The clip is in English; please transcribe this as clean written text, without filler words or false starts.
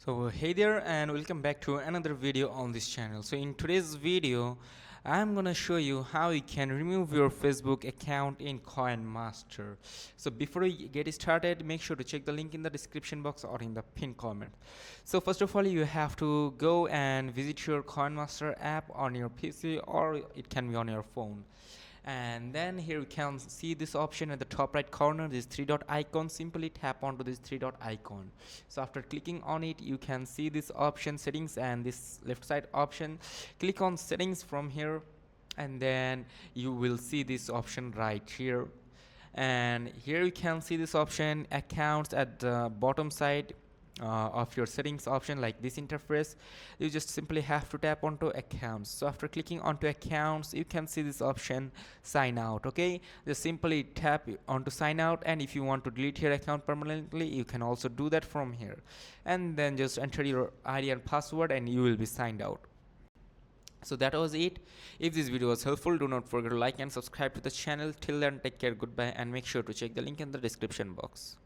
So hey there and welcome back to another video on this channel. So in today's video I'm gonna show you how you can remove your Facebook account in CoinMaster. So before we get started, make sure to check the link in the description box or in the pinned comment. So first of all, you have to go and visit your CoinMaster app on your PC, or it can be on your phone. And then here you can see this option at the top right corner, this three dot icon. Simply tap onto this three dot icon. So after clicking on it, you can see this option settings and this left side option. Click on settings from here, and then you will see this option right here. And here you can see this option accounts at the bottom side of your settings option, like this interface. You just simply have to tap onto accounts. So after clicking onto accounts, you can see this option sign out. Okay, just simply tap onto sign out, and if you want to delete your account permanently, you can also do that from here. And then just enter your ID and password and you will be signed out. So that was it. If this video was helpful, do not forget to like and subscribe to the channel. Till then, take care, goodbye, and make sure to check the link in the description box.